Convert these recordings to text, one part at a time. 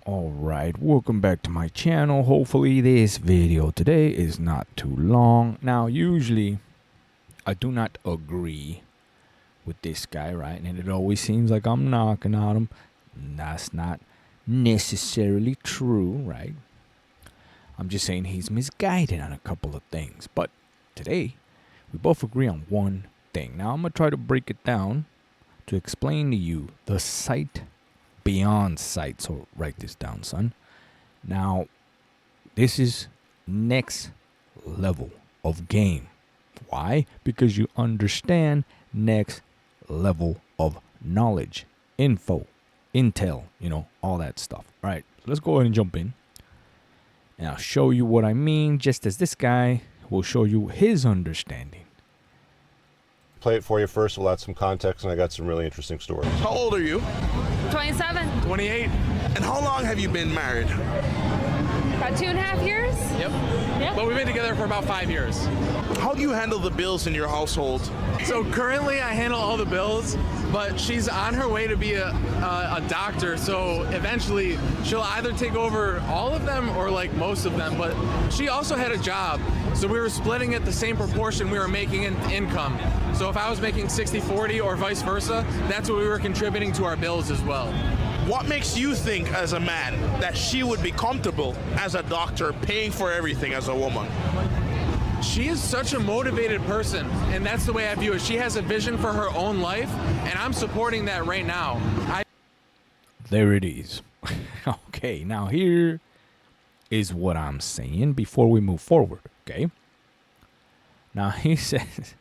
Alright, welcome back to my channel. Hopefully this video today is not too long. Now, usually I do not agree with this guy, right? And it always seems like I'm knocking on him. That's not necessarily true, right? I'm just saying he's misguided on a couple of things. But today, we both agree on one thing. Now, I'm going to try to break it down to explain to you the sight beyond sight. So write this down, son. Now, this is next level of game. Why? Because you understand next level of knowledge, info, intel, all that stuff. All right, so let's go ahead and jump in. And I'll show you what I mean, just as this guy will show you his understanding. Play it for you first. We'll add some context, and I got some really interesting stories. How old are you? 27. 28. And how long have you been married? About 2.5 years? Yep. But we've been together for about 5 years. How do you handle the bills in your household? So currently I handle all the bills, but she's on her way to be a doctor, so eventually she'll either take over all of them or like most of them, but she also had a job, so we were splitting it the same proportion we were making in income. So if I was making 60-40 or vice versa, that's what we were contributing to our bills as well. What makes you think as a man that she would be comfortable as a doctor paying for everything as a woman? She is such a motivated person, and that's the way I view it. She has a vision for her own life, and I'm supporting that right now. There it is. Okay, now here is what I'm saying before we move forward, okay? Now he says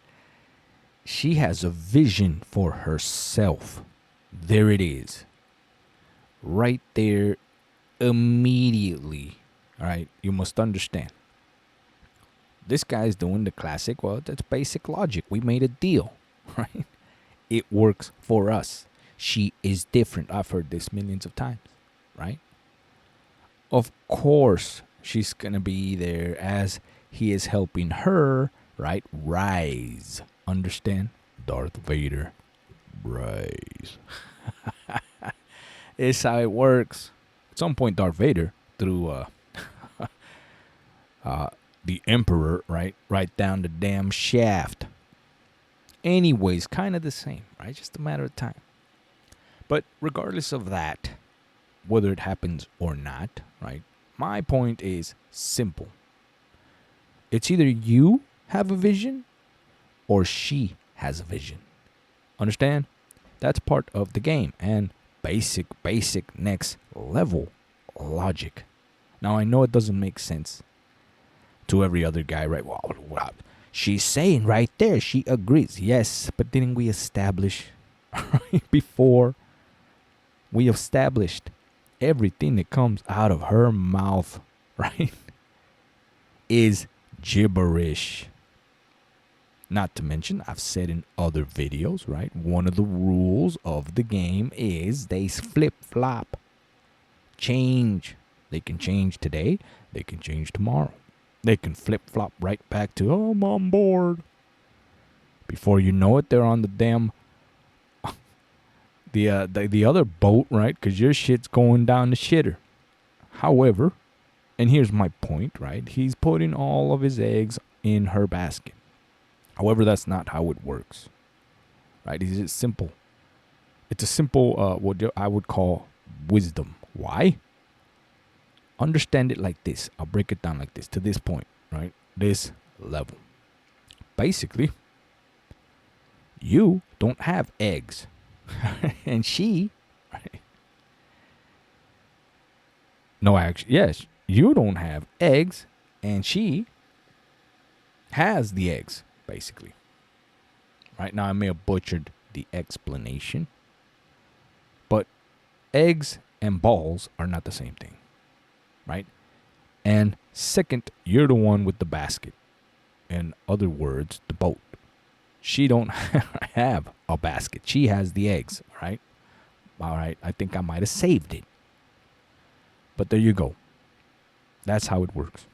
she has a vision for herself. There it is. Right there, immediately. All right, you must understand. This guy's doing the classic, well, that's basic logic. We made a deal, right? It works for us. She is different. I've heard this millions of times, right? Of course, she's going to be there as he is helping her, right? Rise. Understand? Darth Vader. Rise. It's how it works. At some point, Darth Vader, through the Emperor, right down the damn shaft. Anyways, kind of the same, right? Just a matter of time. But regardless of that, whether it happens or not, right? My point is simple. It's either you have a vision or she has a vision. Understand? That's part of the game and basic next level logic. Now, I know it doesn't make sense to every other guy, right? Well, she's saying right there, she agrees. Yes, but didn't we establish before we established everything that comes out of her mouth, right, is gibberish. Not to mention, I've said in other videos, right, one of the rules of the game is they flip-flop. Change. They can change today. They can change tomorrow. They can flip-flop right back to, oh, I'm on board. Before you know it, they're on the damn, the other boat, right? Because your shit's going down the shitter. However, and here's my point, right? He's putting all of his eggs in her basket. However, that's not how it works, right? It's just simple. It's a simple, what I would call wisdom. Why? Understand it like this. I'll break it down like this to this point, right? This level. Basically, you don't have eggs. And she, right? No, actually, yes, you don't have eggs and she has the eggs, basically. Right now, I may have butchered the explanation, but eggs and balls are not the same thing. Right? And second, you're the one with the basket. In other words, the boat. She don't have a basket. She has the eggs, right? All right, I think I might have saved it. But there you go. That's how it works.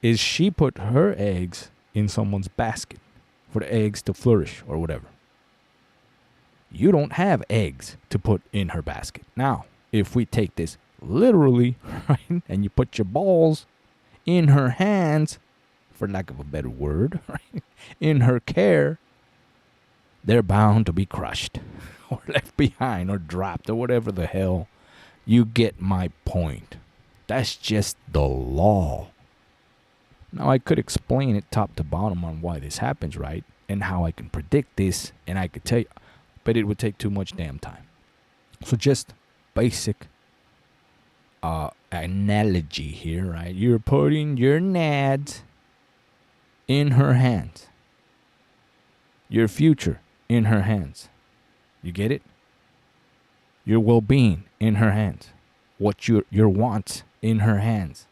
Is she put her eggs in someone's basket for the eggs to flourish or whatever. You don't have eggs to put in her basket. Now, if we take this literally, right? And you put your balls in her hands, for lack of a better word, right? In her care, they're bound to be crushed or left behind or dropped or whatever the hell. You get my point. That's just the law. Now, I could explain it top to bottom on why this happens, right? And how I can predict this, and I could tell you, but it would take too much damn time. So just basic analogy here, right? You're putting your nads in her hands. Your future in her hands. You get it? Your well-being in her hands. What your wants in her hands.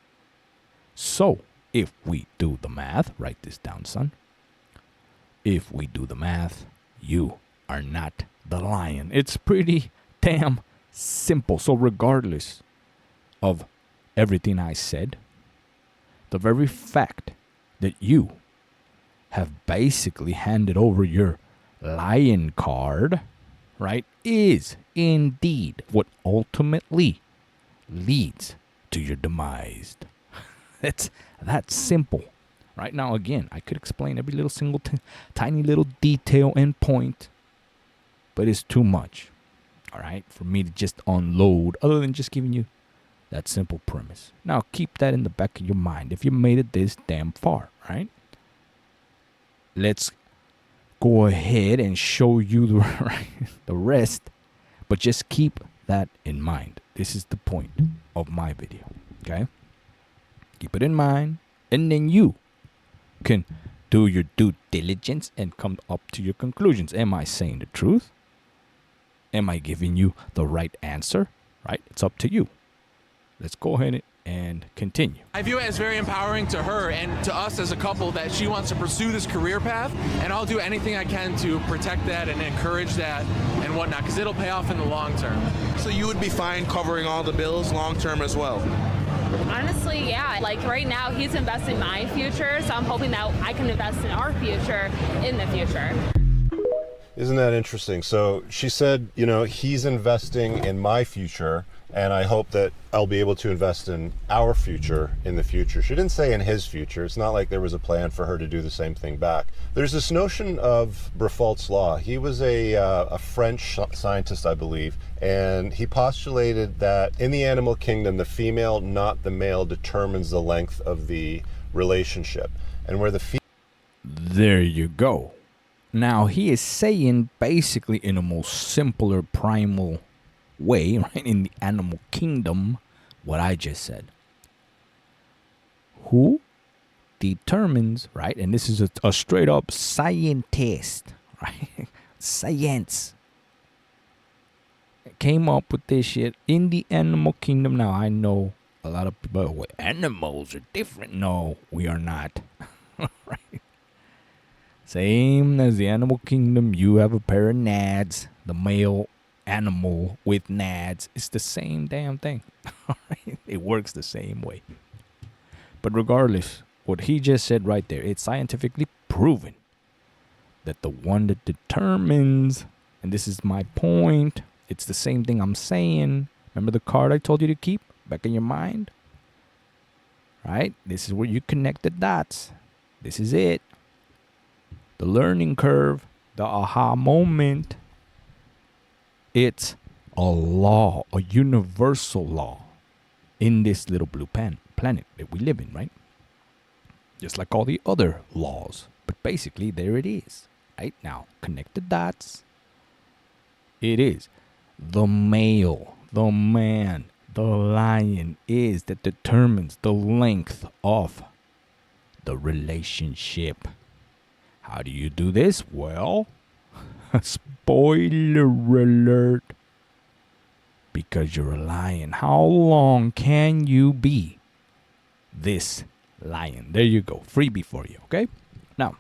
So, if we do the math, write this down, son. If we do the math, you are not the lion. It's pretty damn simple. So regardless of everything I said, the very fact that you have basically handed over your lion card, right, is indeed what ultimately leads to your demise. It's that simple. Right now, again, I could explain every little single tiny little detail and point, but it's too much, all right, for me to just unload other than just giving you that simple premise. Now, keep that in the back of your mind if you made it this damn far, right? Let's go ahead and show you the rest, but just keep that in mind. This is the point of my video, okay? Keep it in mind, and then you can do your due diligence and come up to your conclusions. Am I saying the truth? Am I giving you the right answer? Right? It's up to you. Let's go ahead and continue. I view it as very empowering to her and to us as a couple that she wants to pursue this career path, and I'll do anything I can to protect that and encourage that and whatnot, because it'll pay off in the long term. So you would be fine covering all the bills long term as well? Honestly, yeah. Like right now, he's investing in my future, so I'm hoping that I can invest in our future in the future. Isn't that interesting? So she said, you know, he's investing in my future, and I hope that I'll be able to invest in our future in the future. She didn't say in his future. It's not like there was a plan for her to do the same thing back. There's this notion of Brefalt's law. He was a French scientist, I believe, and he postulated that in the animal kingdom, the female, not the male, determines the length of the relationship. And where the There you go. Now, he is saying basically in a most simpler, primal way, right, in the animal kingdom, what I just said. Who determines, right, and this is a straight up scientist, right, science, came up with this shit in the animal kingdom. Now, I know a lot of people, well, animals are different. No, we are not, right? Same as the animal kingdom, you have a pair of nads, the male animal with nads. It's the same damn thing. It works the same way. But regardless, what he just said right there, it's scientifically proven that the one that determines, and this is my point, it's the same thing I'm saying. Remember the card I told you to keep back in your mind? Right? This is where you connect the dots. This is it. The learning curve, the aha moment. It's a law, a universal law in this little blue planet that we live in, right? Just like all the other laws. But basically, there it is. Right now, connect the dots. It is the male, the man, the lion is that determines the length of the relationship. How do you do this? Well, spoiler alert. Because you're a lion. How long can you be this lion? There you go. Freebie for you, okay? Now,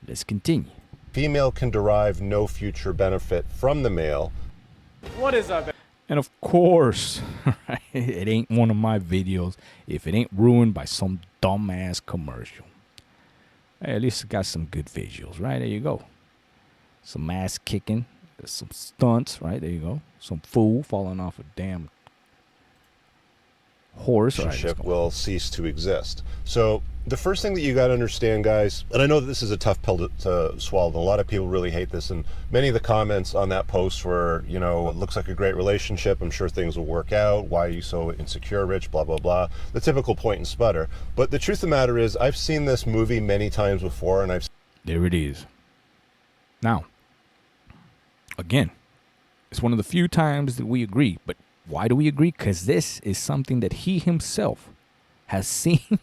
let's continue. female can derive no future benefit from the male. What is up? And of course, right, it ain't one of my videos if it ain't ruined by some dumbass commercial. Hey, at least it got some good visuals, right? There you go. Some ass kicking, some stunts, right? There you go. Some fool falling off a damn horse. All right, let's relationship go. will cease to exist. So the first thing that you got to understand, guys, and I know that this is a tough pill to swallow, and a lot of people really hate this, and many of the comments on that post were, you know, it looks like a great relationship, I'm sure things will work out, why are you so insecure, Rich, blah, blah, blah, the typical point and sputter. But the truth of the matter is, I've seen this movie many times before, and There it is. Now, again, it's one of the few times that we agree. But why do we agree? Because this is something that he himself has seen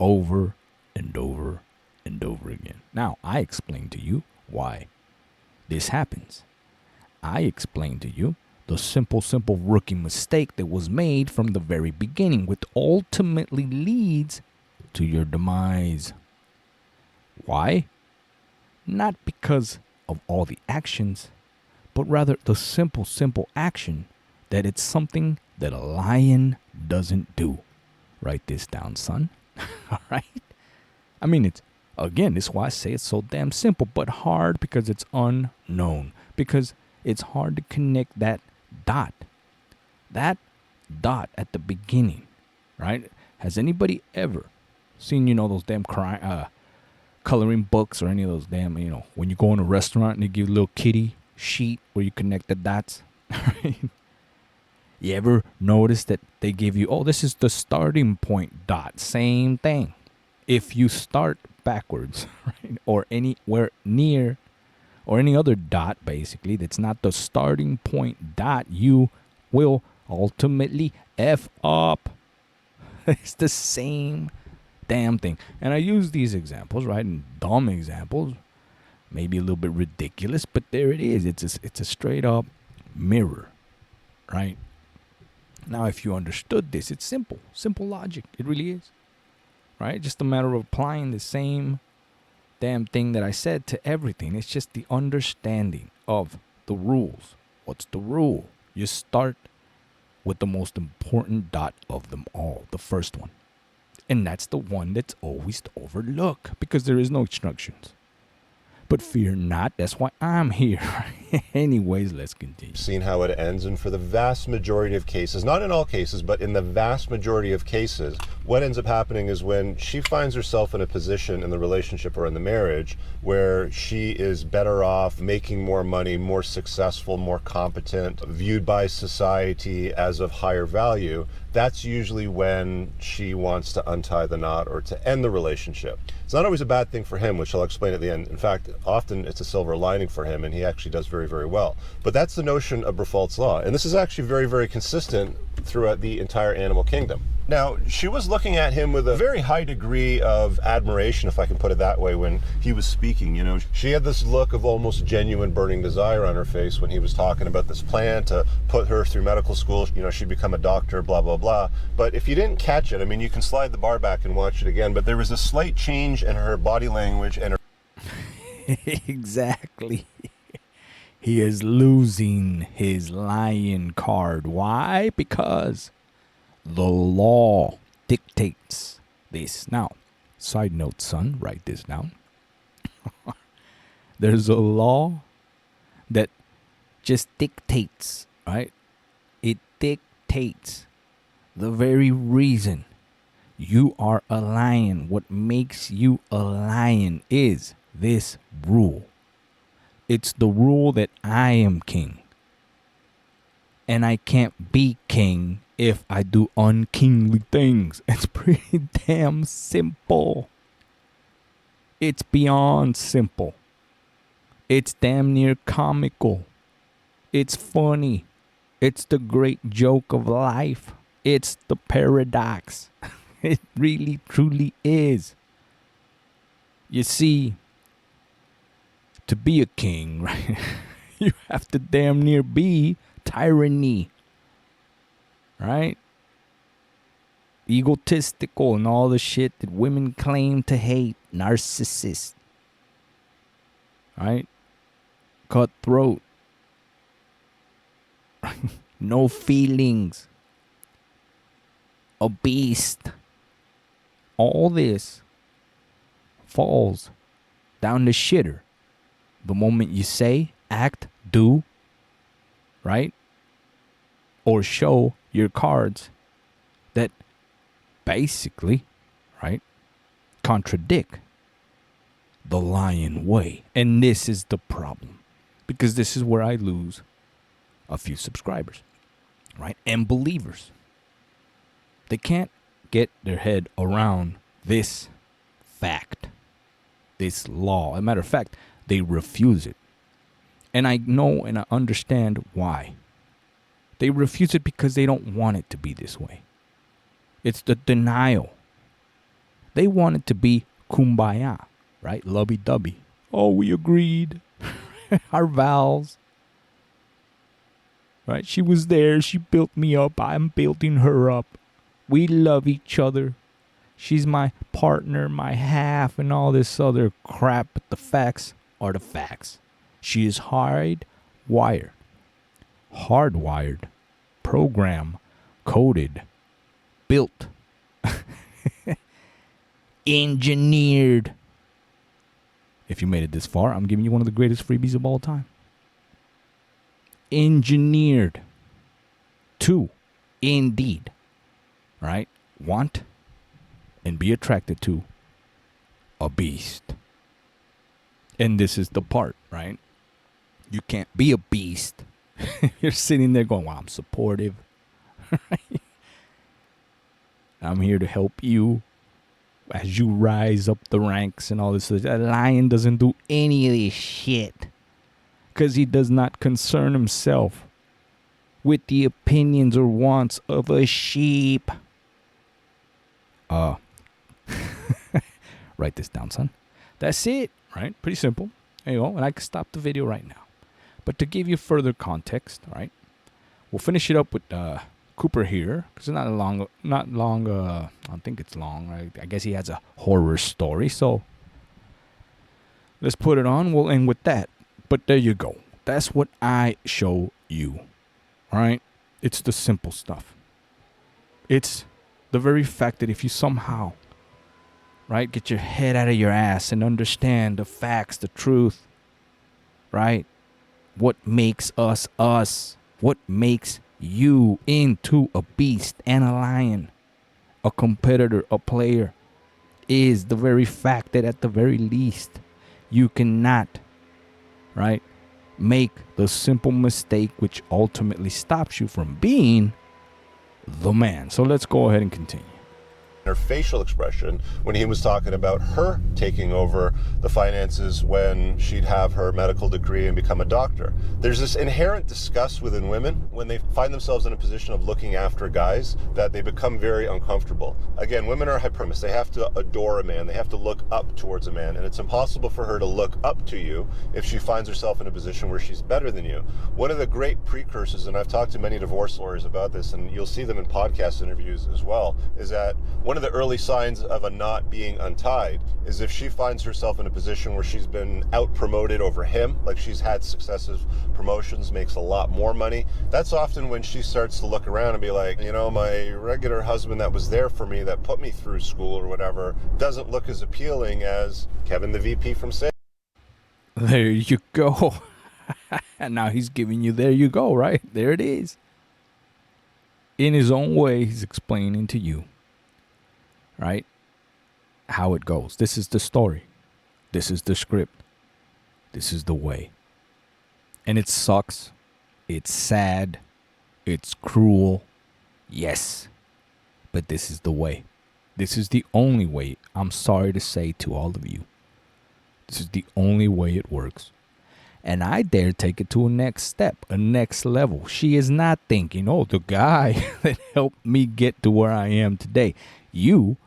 over and over and over again. Now, I explain to you why this happens. I explain to you the simple rookie mistake that was made from the very beginning, which ultimately leads to your demise. Why? Not because of all the actions, but rather the simple action that it's something that a lion doesn't do. Write this down, son. All right? I mean, it's, again, this is why I say it's so damn simple, but hard because it's unknown. Because it's hard to connect that dot. That dot at the beginning, right? Has anybody ever seen, you know, those damn coloring books or any of those damn, you know, when you go in a restaurant and they give you a little kitty sheet where you connect the dots? You ever notice that they give you, oh, this is the starting point dot? Same thing. If you start backwards, right, or anywhere near, or any other dot, basically, that's not the starting point dot, you will ultimately F up. It's the same damn thing. And I use these examples, right, and dumb examples, maybe a little bit ridiculous, but there it is. It's a straight up mirror, right? Now, if you understood this, it's simple logic. It really is, right? Just a matter of applying the same damn thing that I said to everything. It's just the understanding of the rules. What's the rule? You start with the most important dot of them all, the first one. And that's the one that's always overlooked because there is no instructions. But fear not, that's why I'm here. Anyways, let's continue. seen how it ends, and for the vast majority of cases, not in all cases, but in the vast majority of cases, what ends up happening is when she finds herself in a position in the relationship or in the marriage where she is better off, making more money, more successful, more competent, viewed by society as of higher value, that's usually when she wants to untie the knot or to end the relationship. It's not always a bad thing for him, which I'll explain at the end. In fact, often it's a silver lining for him, and he actually does very, very well. But that's the notion of Briffault's Law. And this is actually very, very consistent throughout the entire animal kingdom. Now, she was looking at him with a very high degree of admiration, if I can put it that way, when he was speaking. You know, she had this look of almost genuine burning desire on her face when he was talking about this plan to put her through medical school. You know, she'd become a doctor, blah, blah, blah. But if you didn't catch it, I mean, you can slide the bar back and watch it again, but there was a slight change in her body language and her... Exactly. He is losing his lion card. Why? Because the law dictates this. Now, side note, son, write this down. There's a law that just dictates, right? It dictates the very reason you are a lion. What makes you a lion is this rule. It's the rule that I am king. And I can't be king if I do unkingly things. It's pretty damn simple. It's beyond simple. It's damn near comical. It's funny. It's the great joke of life. It's the paradox. It really, truly is. You see, to be a king, right, you have to damn near be tyranny, right? Egotistical and all the shit that women claim to hate. Narcissist, right? Cutthroat. No feelings. A beast. All this falls down the shitter the moment you say, act, do, right? Or show your cards that basically, right, contradict the lion way. And this is the problem, because this is where I lose a few subscribers, right, and believers. They can't get their head around this fact, this law. As a matter of fact, they refuse it. And I know and I understand why. They refuse it because they don't want it to be this way. It's the denial. They want it to be kumbaya, right? Lovey-dovey. Oh, we agreed. Our vows. Right? She was there. She built me up. I'm building her up. We love each other. She's my partner, my half, and all this other crap. But the facts are the facts. She is hardwired, program, coded, built, engineered. If you made it this far, I'm giving you one of the greatest freebies of all time. Engineered to, indeed, right, want and be attracted to a beast. And this is the part, right? You can't be a beast. You're sitting there going, well, I'm supportive. Right? I'm here to help you as you rise up the ranks and all this. A lion doesn't do any of this shit because he does not concern himself with the opinions or wants of a sheep. Write this down, son. That's it, right? Pretty simple. There you go. And I can stop the video right now. But to give you further context, right, we'll finish it up with Cooper here, because it's not long. I don't think it's long, right? I guess he has a horror story, so let's put it on. We'll end with that. But there you go. That's what I show you, all right? It's the simple stuff. It's the very fact that if you somehow, right, get your head out of your ass and understand the facts, the truth, right? What makes us us? What makes you into a beast and a lion, a competitor, a player, is the very fact that at the very least, you cannot, right, make the simple mistake which ultimately stops you from being the man. So let's go ahead and continue. Her facial expression when he was talking about her taking over the finances when she'd have her medical degree and become a doctor. There's this inherent disgust within women when they find themselves in a position of looking after guys that they become very uncomfortable. Again, women are hypergamous. They have to adore a man. They have to look up towards a man, and it's impossible for her to look up to you if she finds herself in a position where she's better than you. One of the great precursors, and I've talked to many divorce lawyers about this, and you'll see them in podcast interviews as well, is that one of the early signs of a knot being untied is if she finds herself in a position where she's been out promoted over him, like she's had successive promotions, makes a lot more money. That's often when she starts to look around and be like, you know, my regular husband that was there for me, that put me through school or whatever, doesn't look as appealing as Kevin, the VP from sales. There you go. And now he's giving you, there you go, right? There it is. In his own way, he's explaining to you, right, how it goes. This is the story. This is the script. This is the way. And it sucks. It's sad. It's cruel. Yes. But this is the way. This is the only way. I'm sorry to say to all of you. This is the only way it works. And I dare take it to a next step, a next level. She is not thinking, oh, the guy that helped me get to where I am today. You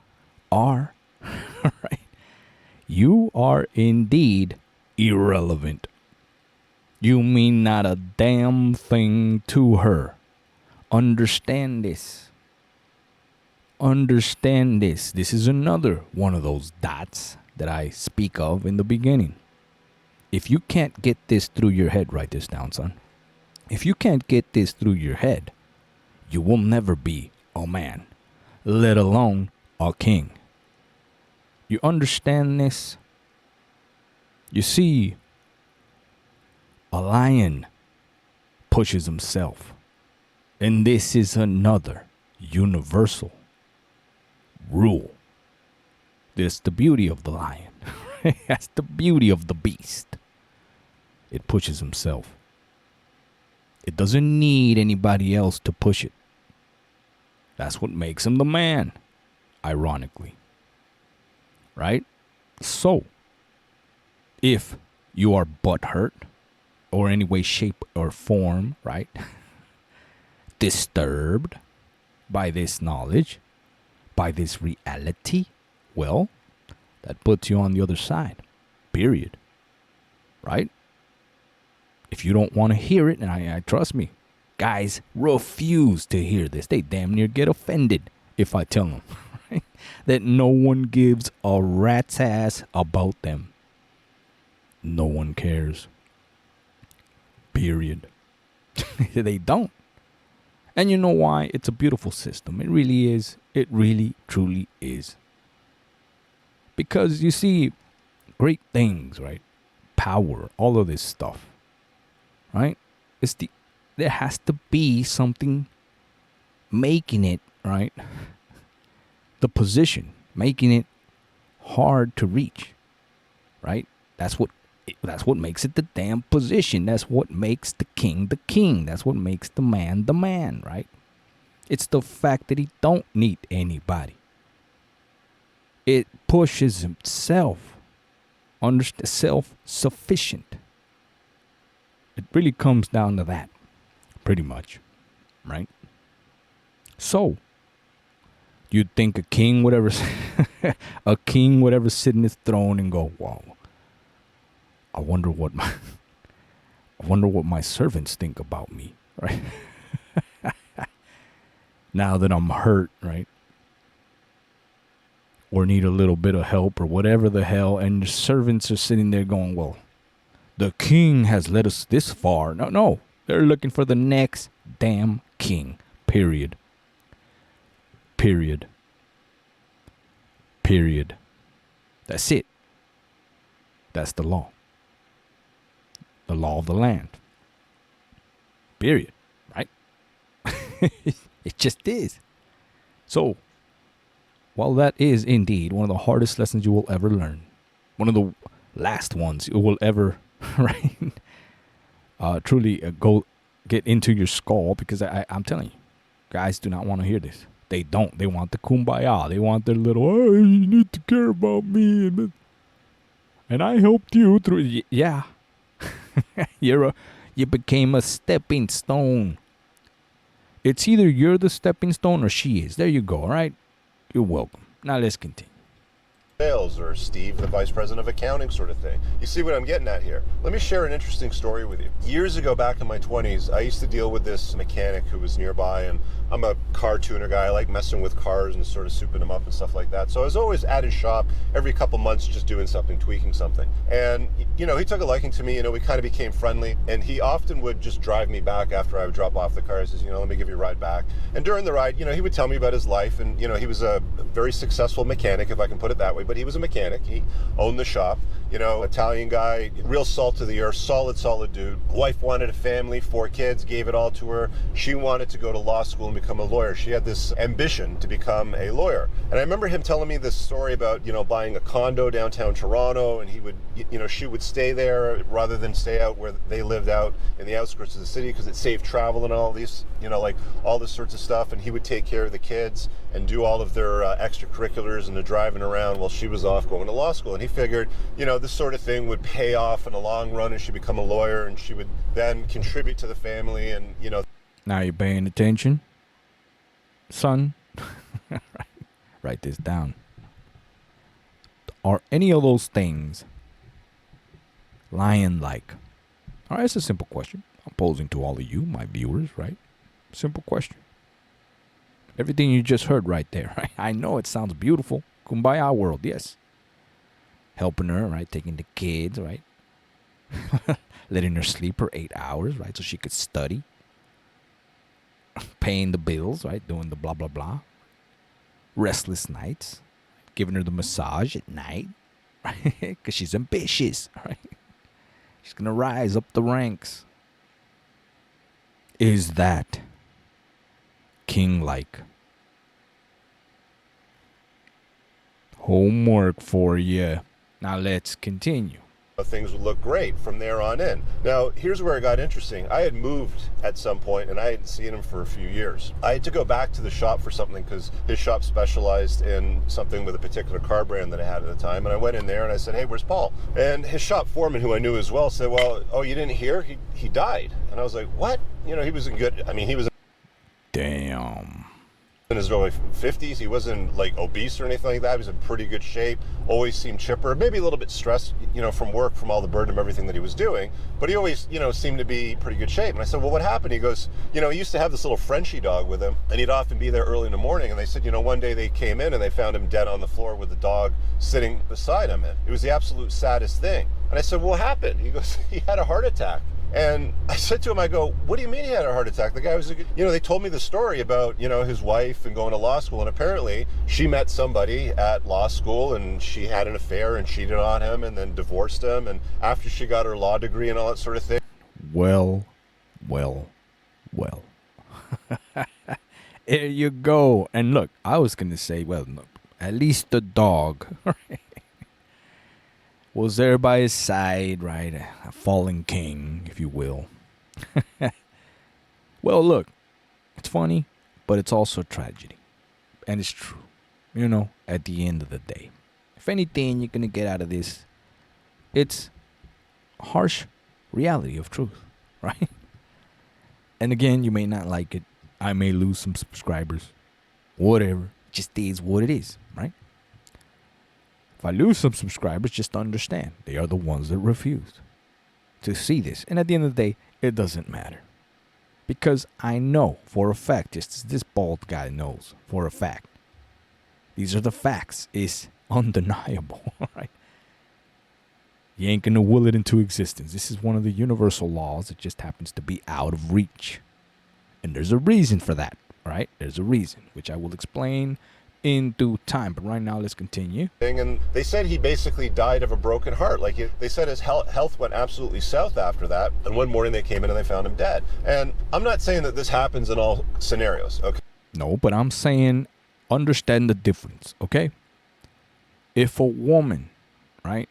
are, right? You are indeed irrelevant. You mean not a damn thing to her. Understand this. Understand this. This is another one of those dots that I speak of in the beginning. If you can't get this through your head, write this down, son. If you can't get this through your head, you will never be a man, let alone a king. You understand this? You see, a lion pushes himself. And this is another universal rule. That's the beauty of the lion. That's the beauty of the beast. It pushes himself. It doesn't need anybody else to push it. That's what makes him the man, ironically. Right? So, if you are butthurt, or any way, shape, or form, right, disturbed by this knowledge, by this reality, well, that puts you on the other side. Period. Right? If you don't want to hear it, and I trust me, guys refuse to hear this. They damn near get offended if I tell them, right, that no one gives a rat's ass about them. No one cares. Period. They don't. And you know why? It's a beautiful system. It really is. It really, truly is. Because you see, great things, right? Power, all of this stuff, right? There has to be something making it, right? The position, making it hard to reach, right? That's what makes it the damn position. That's what makes the king the king. That's what makes the man, right? It's the fact that he don't need anybody. It pushes himself, self-sufficient. It really comes down to that, pretty much, right? So, you'd think a king would ever sit in his throne and go, "Wow, I wonder what my servants think about me," right? Now that I'm hurt, right? Or need a little bit of help or whatever the hell, and the servants are sitting there going, "Well, the king has led us this far." No, they're looking for the next damn king. Period. That's it. That's the law. The law of the land. Period. Right? It just is. So, while that is indeed one of the hardest lessons you will ever learn, one of the last ones you will ever, right, truly go get into your skull, because I'm telling you, guys do not want to hear this. They don't. They want the kumbaya. They want their little, "Oh, you need to care about me, and I helped you through." Yeah, you became a stepping stone. It's either you're the stepping stone or she is. There you go. All right. You're welcome. Now let's continue. Sales, or Steve, the vice president of accounting, sort of thing. You see what I'm getting at here? Let me share an interesting story with you. Years ago, back in my 20s, I used to deal with this mechanic who was nearby, and I'm a car tuner guy. I like messing with cars and sort of souping them up and stuff like that. So I was always at his shop every couple months, just doing something, tweaking something. And, he took a liking to me. We kind of became friendly, and he often would just drive me back after I would drop off the car. He says, "Let me give you a ride back." And during the ride, he would tell me about his life, and, he was a very successful mechanic, if I can put it that way. But he was a mechanic. He owned the shop. Italian guy, real salt of the earth, solid dude. Wife wanted a family, 4 kids, gave it all to her. She wanted to go to law school and become a lawyer. She had this ambition to become a lawyer. And I remember him telling me this story about, buying a condo downtown Toronto, and he would, she would stay there rather than stay out where they lived out in the outskirts of the city, because it saved travel and all these, like all this sorts of stuff. And he would take care of the kids and do all of their extracurriculars and the driving around while she was off going to law school. And he figured, this sort of thing would pay off in the long run, and she'd become a lawyer, and she would then contribute to the family. And, Now you're paying attention, son? Write this down. Are any of those things lion-like? All right, it's a simple question I'm posing to all of you, my viewers, right? Simple question. Everything you just heard right there, right? I know it sounds beautiful. Kumbaya world, yes. Helping her, right? Taking the kids, right? Letting her sleep for 8 hours, right? So she could study. Paying the bills, right? Doing the blah, blah, blah. Restless nights. Giving her the massage at night, right? Because she's ambitious, right? She's going to rise up the ranks. Is that king-like? Homework for you. Now let's continue. Things would look great from there on in. Now, here's where it got interesting. I had moved at some point and I hadn't seen him for a few years. I had to go back to the shop for something because his shop specialized in something with a particular car brand that I had at the time. And I went in there and I said, hey, where's Paul? And his shop foreman, who I knew as well, said, well, oh, you didn't hear? He died. And I was like, what? You know, he was in good, I mean, he was Damn. in his early 50s. He wasn't like obese or anything like that. He was in pretty good shape, always seemed chipper, maybe a little bit stressed, you know, from work, from all the burden of everything that he was doing, but he always, you know, seemed to be pretty good shape. And I said, well, what happened? He goes, you know, he used to have this little Frenchie dog with him, and he'd often be there early in the morning. And they said, you know, one day they came in and they found him dead on the floor with the dog sitting beside him. And it was the absolute saddest thing. And I said, well, what happened? He goes, he had a heart attack. And I said to him, I go, what do you mean he had a heart attack? The guy was, you know, they told me the story about, you know, his wife and going to law school. And apparently she met somebody at law school and she had an affair and cheated on him and then divorced him. And after she got her law degree and all that sort of thing. Well. There you go. And look, I was going to say, well, look, at least the dog, right? Was there by his side, right? A fallen king, if you will. Well, look, it's funny, but it's also tragedy. And it's true, you know, at the end of the day. If anything you're going to get out of this, it's harsh reality of truth, right? And again, you may not like it. I may lose some subscribers. Whatever. It just is what it is, right? If I lose some subscribers, just understand they are the ones that refused to see this. And at the end of the day, it doesn't matter. Because I know for a fact, just as this bald guy knows for a fact, these are the facts. It's undeniable, right? You ain't gonna will it into existence. This is one of the universal laws. It just happens to be out of reach. And there's a reason for that, right? There's a reason, which I will explain in due time. But right now, let's continue. And they said he basically died of a broken heart. Like they said his health went absolutely south after that. And one morning they came in and they found him dead. And I'm not saying that this happens in all scenarios, okay? No, but I'm saying understand the difference, okay? If a woman, right,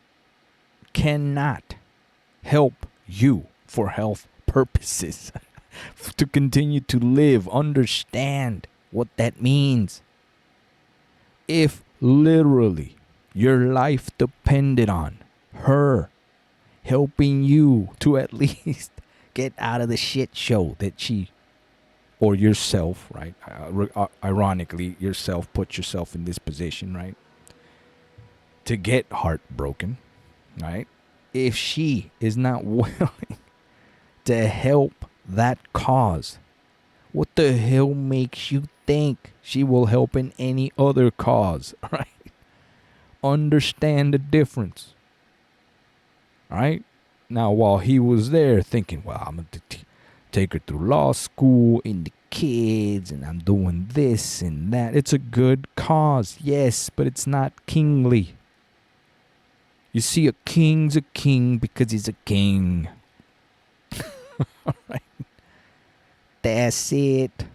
cannot help you for health purposes to continue to live, understand what that means. If literally your life depended on her helping you to at least get out of the shit show that she or yourself, right? Ironically, yourself, put yourself in this position, right? To get heartbroken, right? If she is not willing to help that cause, what the hell makes you think she will help in any other cause, right? Understand the difference, right? Now, while he was there thinking, well, I'm going to take her through law school and the kids, and I'm doing this and that. It's a good cause, yes, but it's not kingly. You see, a king's a king because he's a king. All right. That's it.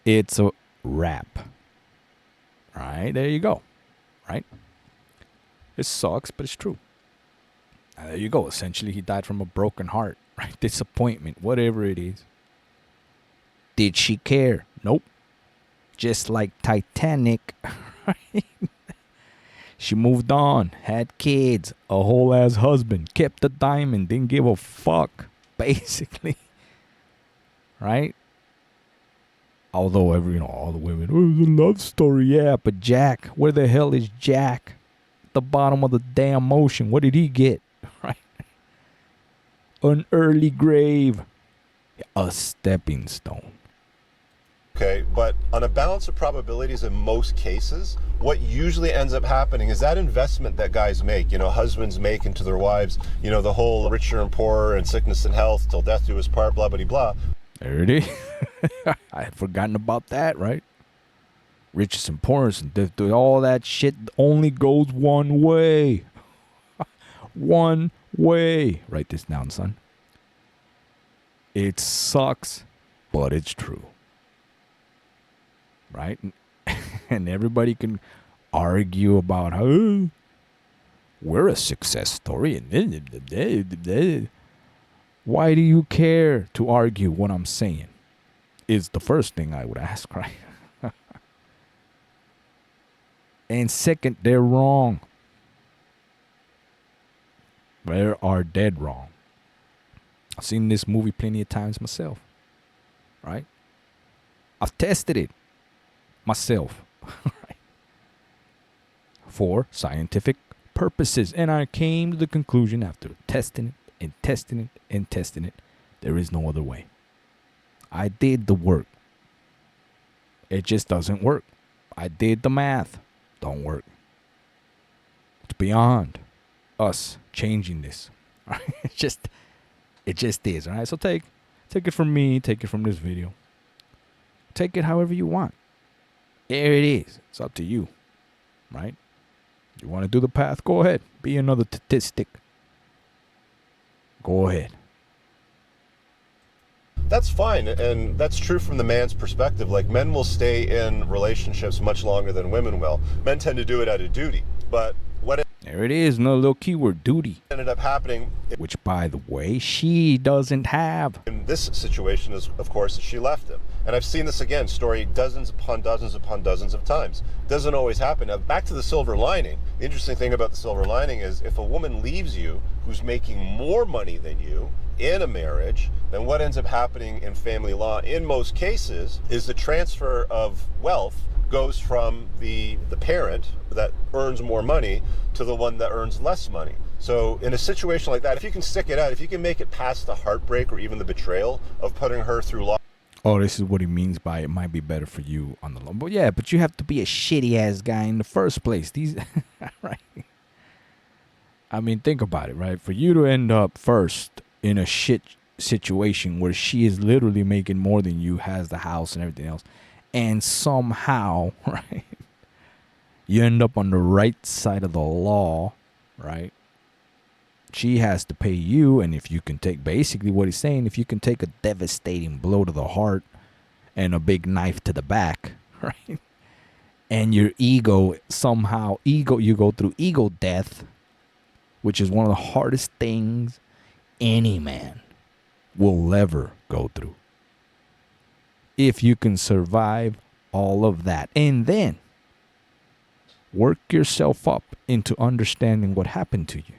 It's a wrap. All right, there you go. Right? It sucks, but it's true. There you go. Essentially, he died from a broken heart, right? Disappointment, whatever it is. Did she care? Nope. Just like Titanic, right? She moved on, had kids, a whole ass husband, kept the diamond, didn't give a fuck, basically. Right? Although all the women, oh, it was a love story, yeah, but Jack, where the hell is Jack? At the bottom of the damn ocean, what did he get? Right? An early grave, a stepping stone. Okay, but on a balance of probabilities in most cases, what usually ends up happening is that investment that guys make, husbands make into their wives, the whole richer and poorer and sickness and health till death do us part, blah, blah, blah. There it is. I had forgotten about that, right? Richest and poorest and death, all that shit only goes one way. One way. Write this down, son. It sucks, but it's true. Right? And everybody can argue about how we're a success story. And why do you care to argue what I'm saying? Is the first thing I would ask, right? And second, they're wrong. They are dead wrong. I've seen this movie plenty of times myself, right? I've tested it myself, right? For scientific purposes. And I came to the conclusion after testing it and testing it and testing it, there is no other way. I did the work. It just doesn't work. I did the math. Don't work. It's beyond us changing this. Right? It just is. All right. So take it from me. Take it from this video. Take it however you want. There it is. It's up to you. Right? You want to do the path? Go ahead. Be another statistic. Go ahead. That's fine, and that's true from the man's perspective. Like, men will stay in relationships much longer than women will. Men tend to do it out of duty, but what there it is, another little keyword, duty. Ended up happening, which, by the way, she doesn't have. In this situation is, of course, she left him. And I've seen this again, story dozens upon dozens upon dozens of times. Doesn't always happen. Now, back to the silver lining. The interesting thing about the silver lining is if a woman leaves you who's making more money than you in a marriage, then what ends up happening in family law, in most cases, is the transfer of wealth goes from the parent that earns more money to the one that earns less money. So in a situation like that, if you can stick it out, if you can make it past the heartbreak or even the betrayal of putting her through law. Oh, this is what he means by it might be better for you on the loan. But yeah, but you have to be a shitty ass guy in the first place. These, right? I mean, think about it, right? For you to end up first in a shit situation where she is literally making more than you, has the house and everything else, and somehow, right, you end up on the right side of the law, right? She has to pay you, and if you can take, basically what he's saying, if you can take a devastating blow to the heart and a big knife to the back, right, and your ego somehow, you go through ego death, which is one of the hardest things any man will ever go through. If you can survive all of that and then work yourself up into understanding what happened to you,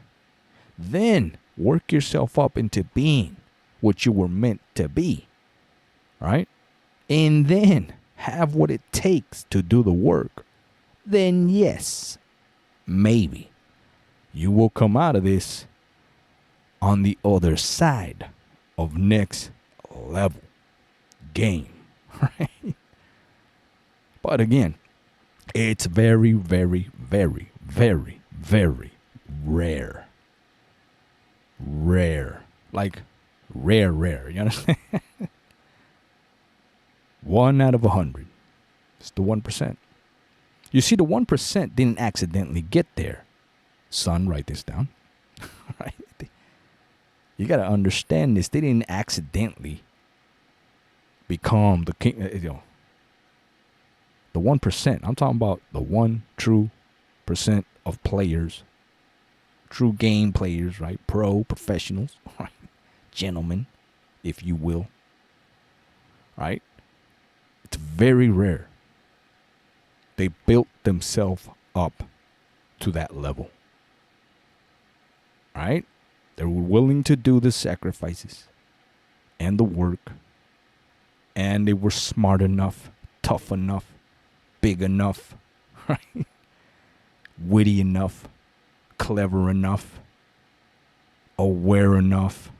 then work yourself up into being what you were meant to be, right? And then have what it takes to do the work, then yes, maybe you will come out of this on the other side of next level game, right? But again, it's very, very, very, very, very rare. Rare. Like, rare. You understand? 1 out of 100. It's the 1%. You see, the 1% didn't accidentally get there. Son, write this down. Right? You got to understand this. They didn't accidentally become the king. The 1%. I'm talking about the 1 true percent of players, true game players, right? Professionals, right? Gentlemen, if you will, right? It's very rare. They built themselves up to that level, right? They were willing to do the sacrifices and the work, and they were smart enough, tough enough, big enough, right? Witty enough, clever enough, aware enough.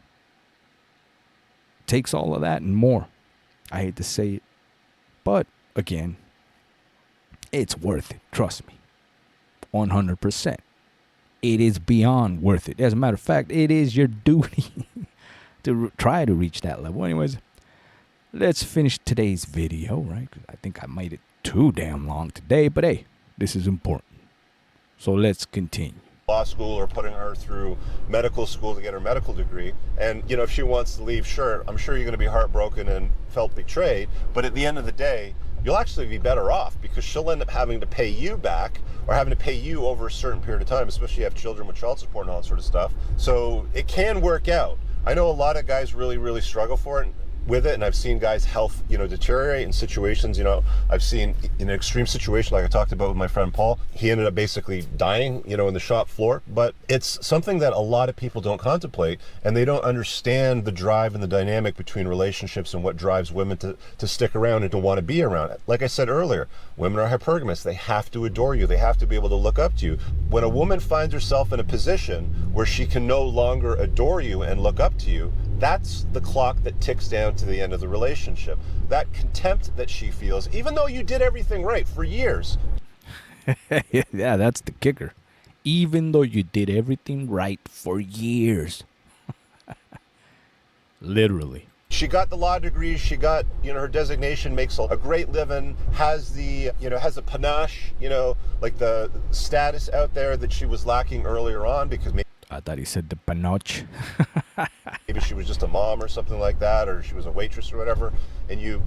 Takes all of that and more. I hate to say it, but again, it's worth it. Trust me, 100%. It is beyond worth it. As a matter of fact, it is your duty to try to reach that level. Anyways, let's finish today's video, right? I think I made it too damn long today, but hey, this is important. So let's continue. Law school or putting her through medical school to get her medical degree. And, if she wants to leave, sure, I'm sure you're going to be heartbroken and felt betrayed. But at the end of the day, you'll actually be better off, because she'll end up having to pay you back, or having to pay you over a certain period of time, especially if you have children with child support and all that sort of stuff. So it can work out. I know a lot of guys really, really struggle with it, and I've seen guys' health, deteriorate in situations. I've seen in an extreme situation, like I talked about with my friend Paul, he ended up basically dying, in the shop floor. But it's something that a lot of people don't contemplate, and they don't understand the drive and the dynamic between relationships and what drives women to stick around and to want to be around it. Like I said earlier, women are hypergamous. They have to adore you. They have to be able to look up to you. When a woman finds herself in a position where she can no longer adore you and look up to you, that's the clock that ticks down to the end of the relationship. That contempt that she feels, even though you did everything right for years. Yeah, that's the kicker. Even though you did everything right for years. Literally. She got the law degree, she got, her designation, makes a great living, has the, has a panache, like the status out there that she was lacking earlier on, because I thought he said the panache. maybe she was just a mom or something like that, or she was a waitress or whatever, and you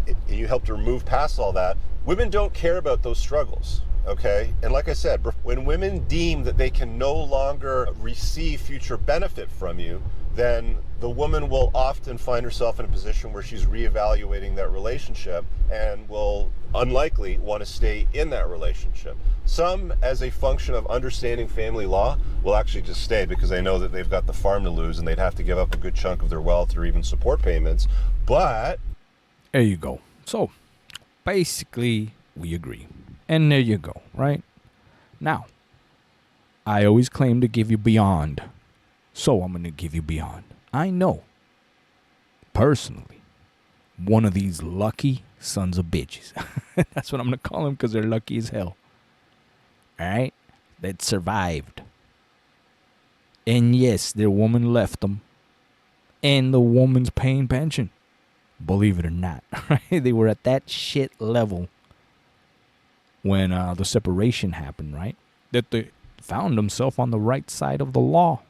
helped her move past all that. Women don't care about those struggles, okay? And like I said, when women deem that they can no longer receive future benefit from you, then the woman will often find herself in a position where she's reevaluating that relationship and will unlikely want to stay in that relationship. Some, as a function of understanding family law, will actually just stay because they know that they've got the farm to lose and they'd have to give up a good chunk of their wealth or even support payments. But there you go. So basically we agree. And there you go, right? Now, I always claim to give you beyond. So I'm going to give you beyond. I know, personally, one of these lucky sons of bitches. That's what I'm going to call them, because they're lucky as hell. All right? That survived. And yes, their woman left them. And the woman's paying pension. Believe it or not. Right? They were at that shit level when the separation happened, right? That they found themselves on the right side of the law.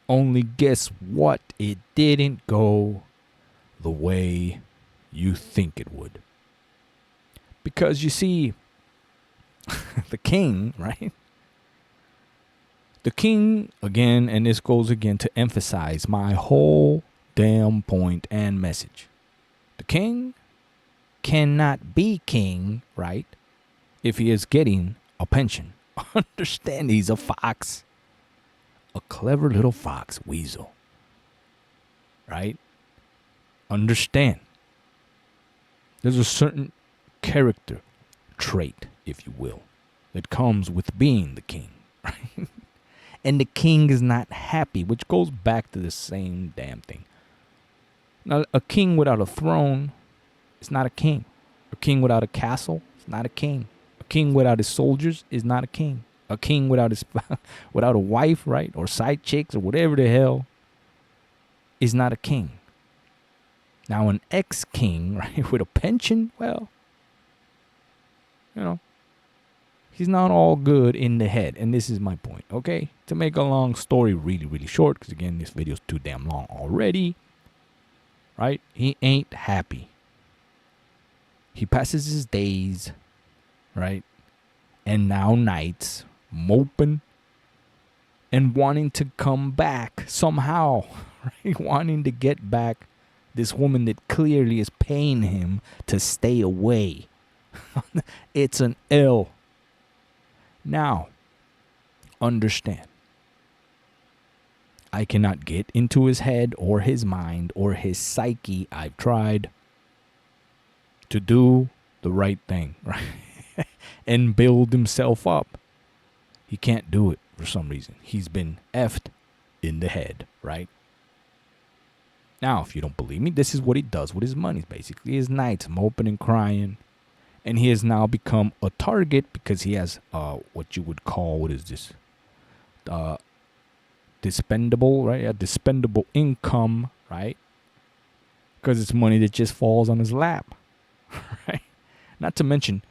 Only guess what? It didn't go the way you think it would. Because you see, the king, right? The king, again, and this goes again to emphasize my whole damn point and message. The king cannot be king, right? If he is getting a pension. Understand, he's a fox. A clever little fox weasel. Right? Understand. There's a certain character trait, if you will, that comes with being the king. Right? And the king is not happy, which goes back to the same damn thing. Now, a king without a throne is not a king. A king without a castle is not a king. A king without his soldiers is not a king. A king without a wife, right, or side chicks or whatever the hell, is not a king. Now, an ex-king, right, with a pension, well, he's not all good in the head, and this is my point. Okay, to make a long story really, really short, because again, this video's too damn long already. Right, he ain't happy. He passes his days, right, and now nights, moping and wanting to come back somehow, right? Wanting to get back this woman that clearly is paying him to stay away. It's an L. Now, understand. I cannot get into his head or his mind or his psyche. I've tried to do the right thing, right? And build himself up. He can't do it for some reason. He's been effed in the head, right? Now, if you don't believe me, this is what he does with his money. Basically, his nights moping and crying. And he has now become a target because he has what you would call, what is this? Dispendable, right? A dispendable income, right? Because it's money that just falls on his lap, right? Not to mention,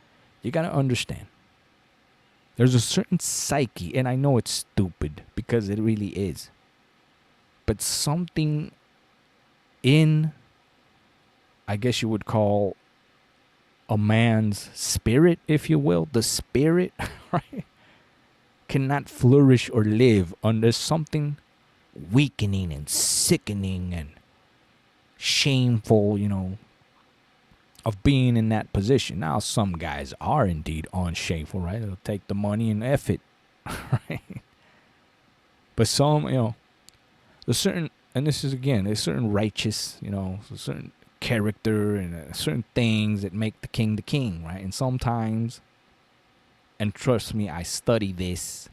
you got to understand, there's a certain psyche, and I know it's stupid because it really is, but something in, I guess you would call, a man's spirit, if you will, the spirit, right, cannot flourish or live under something weakening and sickening and shameful, of being in that position. Now, some guys are indeed unshameful, right? They'll take the money and F it, right? But some, there's certain, and this is again, there's certain righteous, certain character and certain things that make the king, right? And sometimes, and trust me, I study this,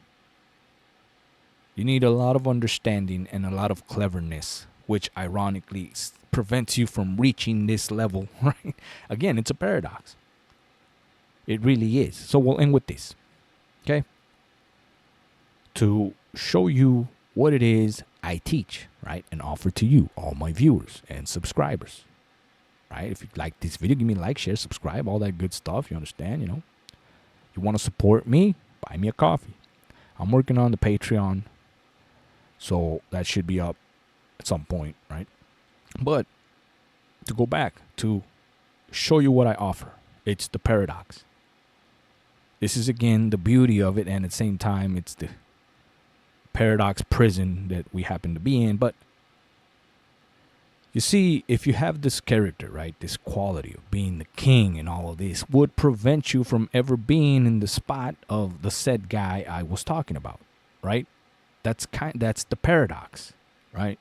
you need a lot of understanding and a lot of cleverness, which ironically prevents you from reaching this level, right? Again, it's a paradox. It really is. So we'll end with this, okay? To show you what it is I teach, right? And offer to you, all my viewers and subscribers, right? If you like this video, give me a like, share, subscribe, all that good stuff. You understand, You want to support me? Buy me a coffee. I'm working on the Patreon, so that should be up at some point, right? But to go back to show you what I offer, it's the paradox. This is again the beauty of it, and at the same time, it's the paradox prison that we happen to be in. But you see, if you have this character, right, this quality of being the king and all of this would prevent you from ever being in the spot of the said guy I was talking about, right? That's the paradox, right?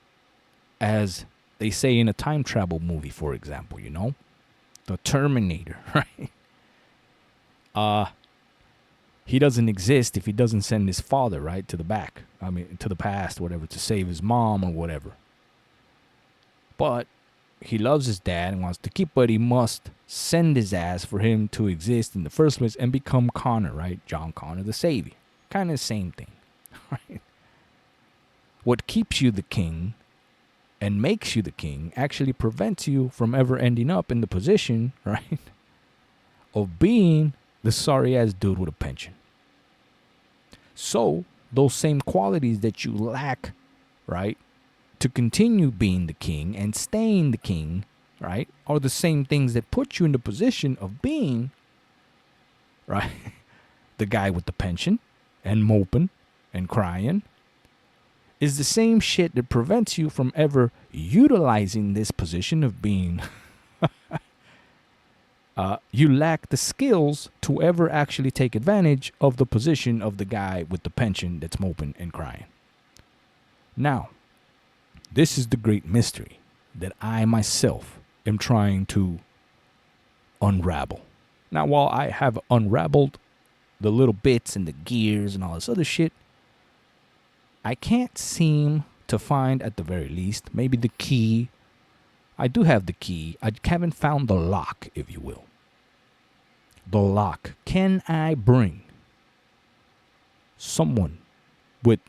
As they say in a time travel movie, for example, the Terminator, right? He doesn't exist if he doesn't send his father, right, to the past, whatever, to save his mom or whatever. But he loves his dad and wants to keep, but he must send his ass for him to exist in the first place and become Connor, right? John Connor, the savior. Kind of the same thing, right? What keeps you the king and makes you the king actually prevents you from ever ending up in the position, right, of being the sorry-ass dude with a pension. So, those same qualities that you lack, right, to continue being the king and staying the king, right, are the same things that put you in the position of being, right, the guy with the pension and moping and crying, is the same shit that prevents you from ever utilizing this position of being. You lack the skills to ever actually take advantage of the position of the guy with the pension that's moping and crying. Now, this is the great mystery that I myself am trying to unravel. Now, while I have unraveled the little bits and the gears and all this other shit, I can't seem to find, at the very least, maybe the key. I do have the key. I haven't found the lock, if you will. The lock. Can I bring someone with,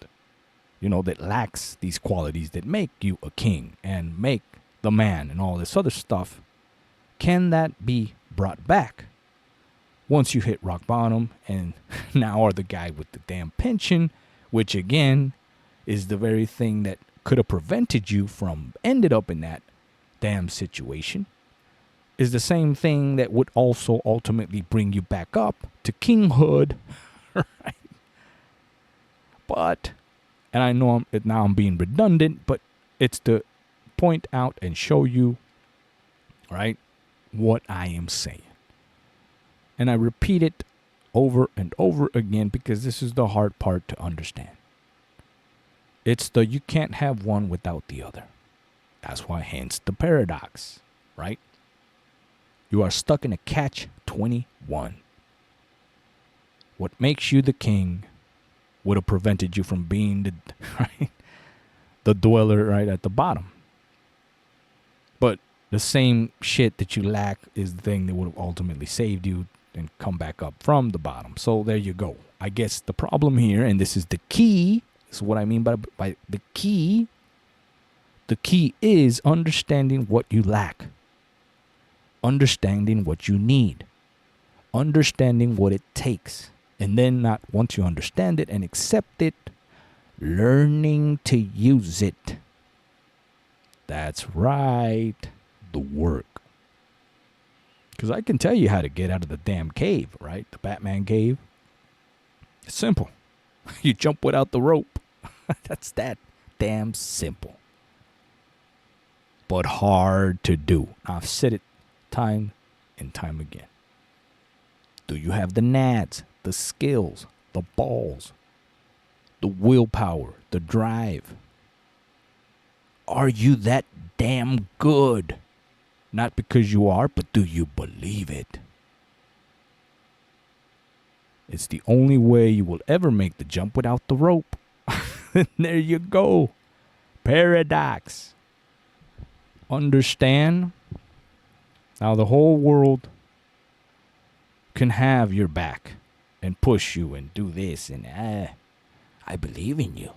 that lacks these qualities that make you a king and make the man and all this other stuff? Can that be brought back once you hit rock bottom and now are the guy with the damn pension, which again is the very thing that could have prevented you from ended up in that damn situation, is the same thing that would also ultimately bring you back up to kinghood, right? But, and I know I'm being redundant, but it's to point out and show you, right, what I am saying. And I repeat it over and over again because this is the hard part to understand. It's the you can't have one without the other. That's why, hence the paradox, right? You are stuck in a catch-21. What makes you the king would have prevented you from being the right, the dweller right at the bottom. But the same shit that you lack is the thing that would have ultimately saved you and come back up from the bottom. So there you go. I guess the problem here, and this is the key, this is what I mean by the key. The key is understanding what you lack, understanding what you need, understanding what it takes, and then not once you understand it and accept it, learning to use it. That's right, the work. Because I can tell you how to get out of the damn cave, right? The Batman cave. It's simple. You jump without the rope. That's that damn simple. But hard to do. I've said it time and time again. Do you have the nads, the skills, the balls, the willpower, the drive? Are you that damn good? Not because you are, but do you believe it? It's the only way you will ever make the jump without the rope. There you go. Paradox. Understand? Now the whole world can have your back and push you and do this and I believe in you.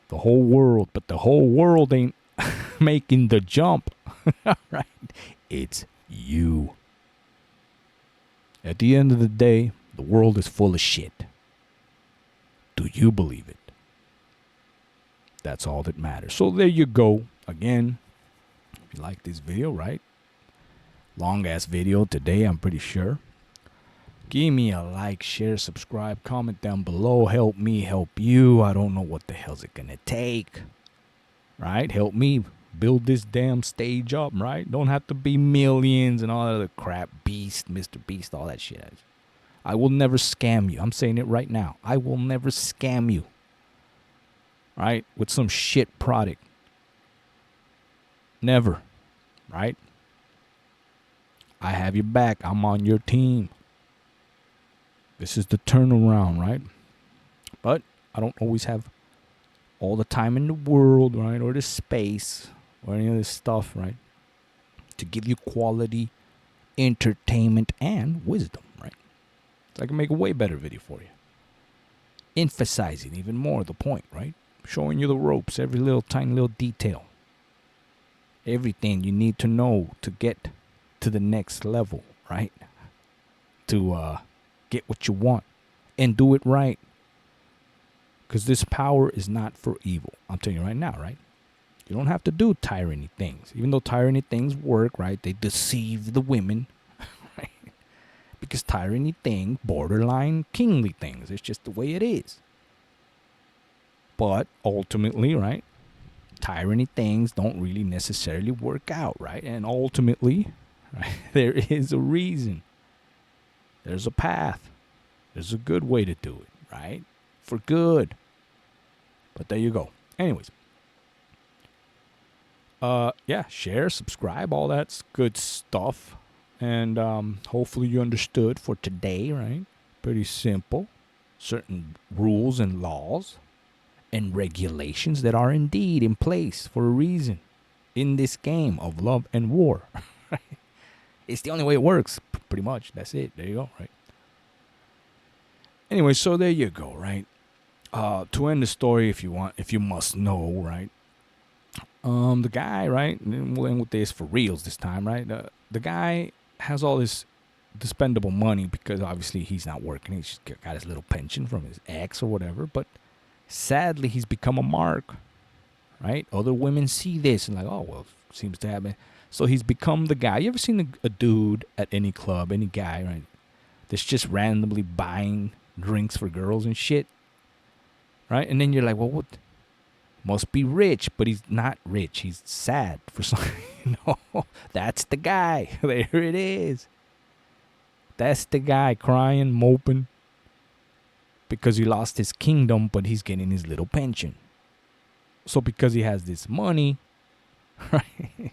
The whole world, but the whole world ain't making the jump. Right? It's you. At the end of the day, the world is full of shit. Do you believe it? That's all that matters. So there you go. Again, if you like this video, right? Long ass video today, I'm pretty sure. Give me a like, share, subscribe, comment down below. Help me help you. I don't know what the hell's it gonna take. Right? Help me build this damn stage up, right? Don't have to be millions and all that other crap. Beast, Mr. Beast, all that shit. I will never scam you. I'm saying it right now. I will never scam you. Right? With some shit product. Never. Right? I have your back. I'm on your team. This is the turnaround, right? But I don't always have all the time in the world, right? Or the space or any of this stuff, right? To give you quality entertainment and wisdom, right? So I can make a way better video for you. Emphasizing even more the point, right? Showing you the ropes, every little tiny little detail. Everything you need to know to get to the next level, right? To get what you want and do it right. Because this power is not for evil. I'm telling you right now, right? You don't have to do tyranny things. Even though tyranny things work, right? They deceive the women, right? Because tyranny things borderline kingly things. It's just the way it is. But ultimately, right? Tyranny things don't really necessarily work out, right? And ultimately, right, there is a reason. There's a path. There's a good way to do it, right? For good. But there you go. Anyways. Yeah, share, subscribe, all that's good stuff. And hopefully you understood for today, right? Pretty simple. Certain rules and laws and regulations that are indeed in place for a reason in this game of love and war. It's the only way it works, pretty much. That's it. There you go, right? Anyway, so there you go, right? To end the story, if you must know, right? The guy, right? And we'll end with this for reals this time, right? The guy has all this dispendable money because obviously he's not working. He's got his little pension from his ex or whatever. But sadly, he's become a mark, right? Other women see this and like, oh, well, seems to happen. So he's become the guy. You ever seen a dude at any club, any guy, right? That's just randomly buying drinks for girls and shit, right? And then you're like, well, what? Must be rich, but he's not rich. He's sad for something. No, that's the guy. There it is. That's the guy crying, moping because he lost his kingdom, but he's getting his little pension. So because he has this money, right,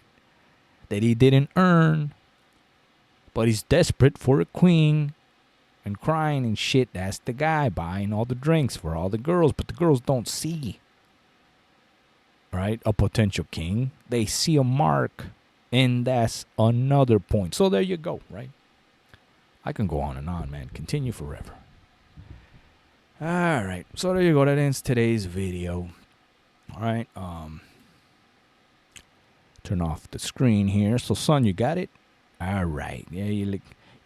that he didn't earn, but he's desperate for a queen and crying and shit, that's the guy buying all the drinks for all the girls, but the girls don't see, right, a potential king. They see a mark, and that's another point. So there you go, right? I can go on and on, man. Continue forever. All right. So there you go. That ends today's video. All right. Turn off the screen here. So, son, you got it? All right. Yeah, you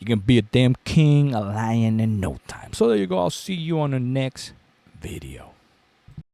can be a damn king, a lion in no time. So there you go. I'll see you on the next video.